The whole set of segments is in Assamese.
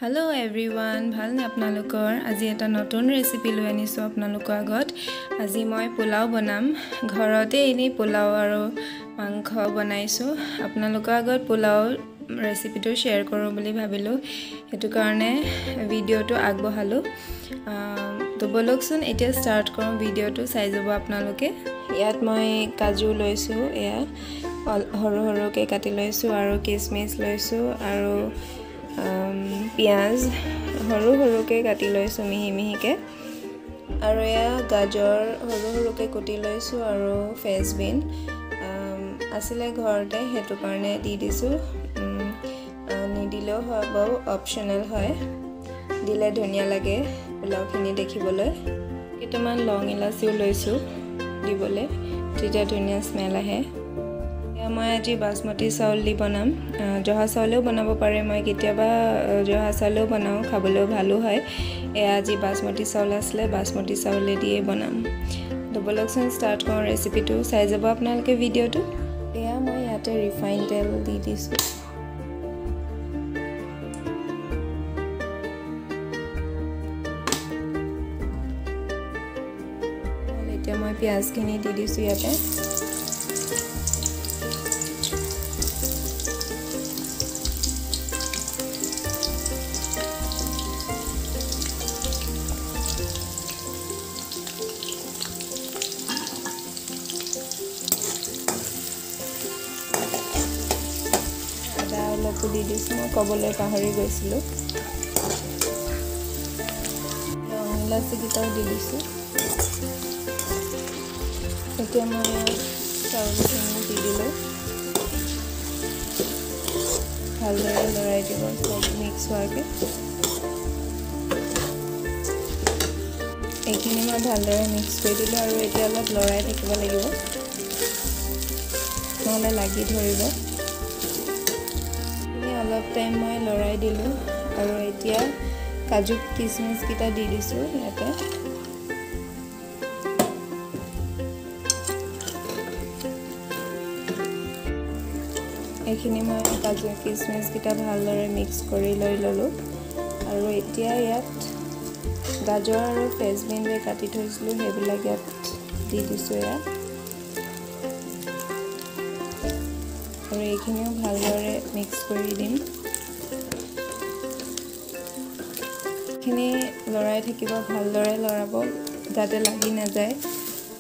Hello everyone, ভালনে আপোনালোকৰ আজি এটা নতুন ৰেচিপি লৈ আনিছো আপোনালোকৰ আগত আজি মই পোলাও বনাম ঘৰতে এনে পোলাও আৰু মাংস বনাইছো আপোনালোকৰ আগত পোলাও ৰেচিপিটো শেয়াৰ কৰো বুলি ভাবিলো হেতু কাৰণে ভিডিওটো আগবঢ়ালো তো বলকচোন এতিয়া ষ্টাৰ্ট কৰো ভিডিওটো চাই যাব আপোনালোকে ইয়াত মই কাজু লৈছো এয়া হৰু হৰুকে কাটি লৈছো আৰু কিসমিস লৈছো আৰু পিয়াজ হৰু হৰুকে কাটি লৈছো মিহি মিহিকে আৰু এয়া গাজৰ হৰু হৰুকে কুটি লৈছো আৰু ফ্ৰেঞ্চবিন আসলে ঘৰতে হেতু কাৰণে দি দিছো নিদিলেও হ'ব অপচনেল হয় দিলে ধুনিয়া লাগে পোলাওখিনি দেখিবলৈ কেইটামান লং ইলাচিও লৈছো দিবলে তেতিয়া ধুনিয়া স্মেল আহে মই আজি বাসমতি চাউল দি বনাম জহা চাউলেও বনাব পাৰে মই কেতিয়াবা জহা চাউলেও বনাও খাবলৈ ভালো হয় এয়া আজি বাসমতি চাউল আসলে বাসমতি চাউলে দিয়ে বনাম ডবলকচন ষ্টাৰ্ট কৰোঁ ৰেচিপিটো চাই যাব আপোনালোকে ভিডিওটো এয়া মই ইয়াতে ৰিফাইন তেল দি দিছো এতিয়া মই পিয়াজখিনি দি দিছো ইয়াতে লকু দি দিছো মই কবলৈ পাহৰি গৈছিলো ইলাচি গিটাও দি দিছো এতিয়া মই চাউলখিনি দি দিলো ভালদৰে লৰাই দিব সব মিক্স হোৱাকে এইখিনি মই ভালদৰে মিক্স কৰি দিলো আৰু এতিয়া অলপ লৰাই থাকিব লাগিব নহলে লাগি ধৰিব অলপ টাইম মই লৰাই দিলো আৰু এতিয়া কাজু কিসমিস কিটা দি দিছো ইয়াতে এইখিনি মই কাজু কিসমিস কিটা ভালদৰে মিক্স কৰি লৈ ললো আৰু এতিয়া ইয়াত গাজৰ আৰু ফ্ৰেঞ্চবিন যে কাটি থৈছিলো হেবিলাক ইয়াত দি দিছো ইয়াত আৰু এইখিনিও ভালদৰে মিক্স কৰি দিম এইখিনি লৰাই থাকিব ভালদৰে লৰাব যাতে লাগি নাযায়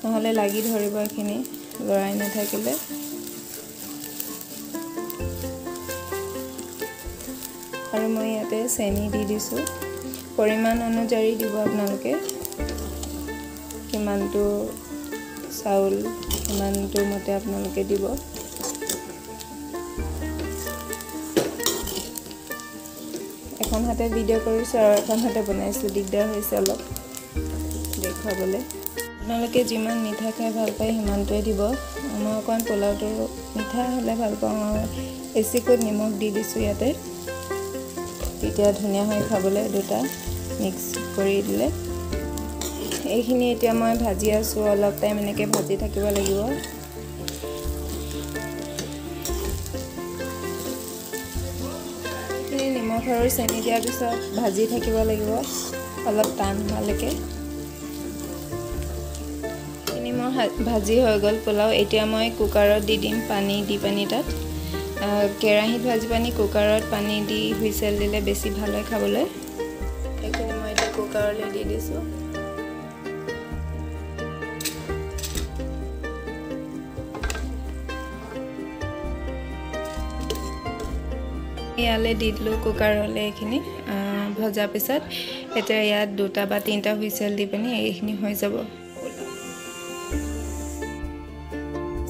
নহলে লাগি ধৰিব এইখিনি লৰাই নাথাকিলে আৰু মই ইয়াতে চেনি দি দিছো পৰিমাণ অনুযায়ী দিব আপোনালোকে কিমানটো চাউল কিমানটো মতে আপোনালোকে দিব এখন হাতে ভিডিও কৰিছো আৰু এখন হাতে বনাইছো দিগদাৰ হৈছে অলপ দেখাবলৈ আপোনালোকে যিমান মিঠা খাই ভাল পায় সিমানটোৱে দিব মই অকণ পোলাওটো মিঠা হ'লে ভাল পাওঁ বেছিকৈ নিমখ দি দিছো ইয়াতে তেতিয়া ধুনীয়া হৈ খাবলৈ দুটা মিক্স কৰি দিলে এইখিনি এতিয়া মই ভাজি আছো অলপ টাইম এনেকৈ ভাজি থাকিব লাগিব নিমখ আৰু চেনি দিয়াৰ পিছত ভাজি থাকিব লাগিব অলপ টান হোৱালৈকে নিমখ ভাজি হৈ গ'ল পোলাও এতিয়া মই কুকাৰত দি দিম পানী তাত কেৰাহীত ভাজি পানী কুকাৰত পানী দি হুইচেল দিলে বেছি ভাল হয় খাবলৈ এইখিনি মই এতিয়া কুকাৰলৈ দি দিছো ইয়ালে দি দিলো কুকাৰলৈ এইখিনি ভজা পিছত এতিয়া ইয়াত দুটা বা তিনটা হুইচেল দি পিনি এইখিনি হৈ যাব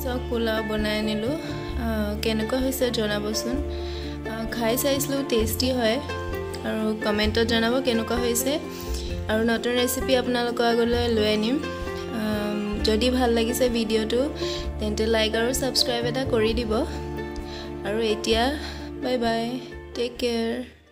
সব পোলাও বনাই আনিলো কেনেকুৱা হৈছে জনাবচোন খাই চাইছিলো টেষ্টি হয় আৰু কমেন্টত জনাব কেনেকুৱা হৈছে আৰু নতুন ৰেচিপি আপোনালোকৰ আগলৈ লৈ আনিম যদি ভাল লাগিছে ভিডিওটো তেন্তে লাইক আৰু সাবস্ক্ৰাইব এটা কৰি দিব আৰু এতিয়া Bye bye. Take care.